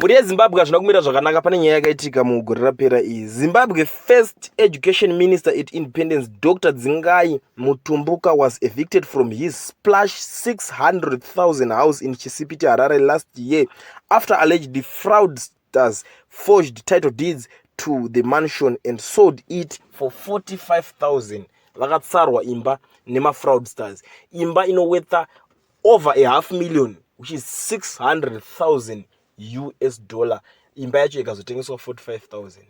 Muri yeZimbabwe hazvina kumira zvakanaka. Pane nyaya yakaitika mugore rapera iyi. Zimbabwe first education minister at independence, Dr. Dzingai Mutumbuka, was evicted from his splash 600,000 house in Chisipiti, Harare last year after alleged fraudsters forged title deeds to the mansion and sold it for 45,000. Vakatsarwa imba nema fraudsters. Imba inowetha over $500,000, which is 600,000 US dollar. Imba yacho ikazotengeswa 45,000.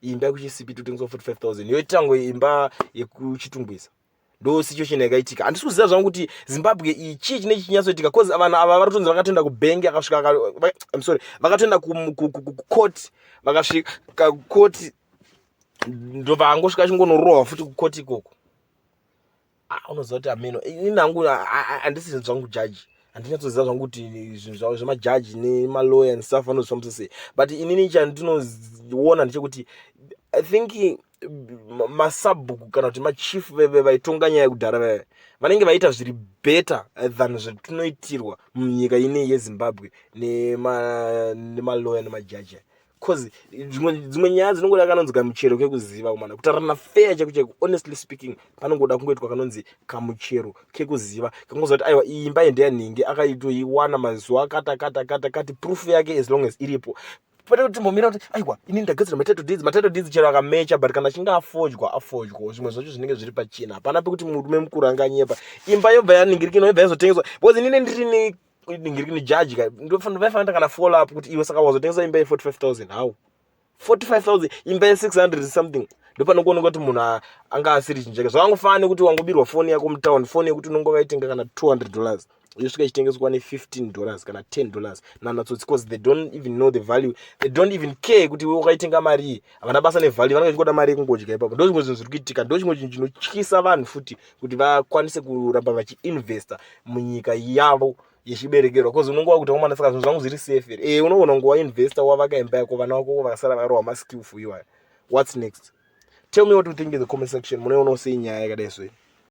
Imba yekuChisipiti itengeswa 45,000. Yoitango imba yekuchitumbwisa. Ndo situation yakaitika. Handisi kuziva zvangu kuti Zimbabwe ichi chine chinyatsoitika cause vanhu ava vari vakatoenda kubank akasvika vakatoenda kucourt, vakasvika court ndo vaangosvika chingondorohwa futi kucourt ikoko. Unoziva kuti ameno ini hangu handisi zvangu jaji. Handinatsoziva zvangu kuti zvinhu zvemajaji nemalawyer and stuff vanozvifambisa sei. But inini chandinoona ndechekuti I think masabhuku kana kuti machief vaitonga nyaya yekudhara vanenge vaita zviri better than zvatinoitirwa munyika ineyi yeZimbabwe nemalawyer nemajaji. Cause dzimwe nyaya dzinongoda kanonzi kamuchero kekuziva kumana kutarana fair cheko honestly speaking panongoda kungoitwa kanonzi kamuchero kekuziva kangozoti aiwa iyi imba yendeyanhingi akaitoiwana mazuva kati proof yake as long as iripo. Pata kuti mbomira kuti aiwa ini ndagadzira matitle deeds chero akamecha, but kana chinga afojwa zvimwe zvacho zvinenge zviri pachina. Hapana pekuti murume mukuru anganyepa. Imba yobva yaningirikina yobva yazotengeswa because inini ndiri ningirikini jaji ka ndofanira kana follow up kuti iwe saka wazotengesa imba ye45,000 how 45,000 imba ye600 something. Ndopanokuona kuti munhu anga asiri chinjeke. Zvangofana kuti wangobirwa phone yako mutown, phone yekuti unonga waitenga kana $200 yosvika ichitengeswa ne$15 kana $10 nanatsotsi, because they don't even know the value, they don't even care kuti wewe wakaitenga mari. Havana basa nevalue, vanenge vachingota mari yekungodya ipapo. Ndo zvimwe zvinhu zviri kuitika, ndo chimwe chinhu chinotyisa vanhu futi kuti vakwanise kuramba vachiinvesta munyika yavo yechiberekerwa. Because unongowa kuti wamana saka zvinhu zvangu zviri safe here. Unoona ngo wainvesta wavaka imba yako, vana vako vakasara varowa maskill for you. What's next? Tell me what you think in the comment section. Munoona sei nyaya yakadai so.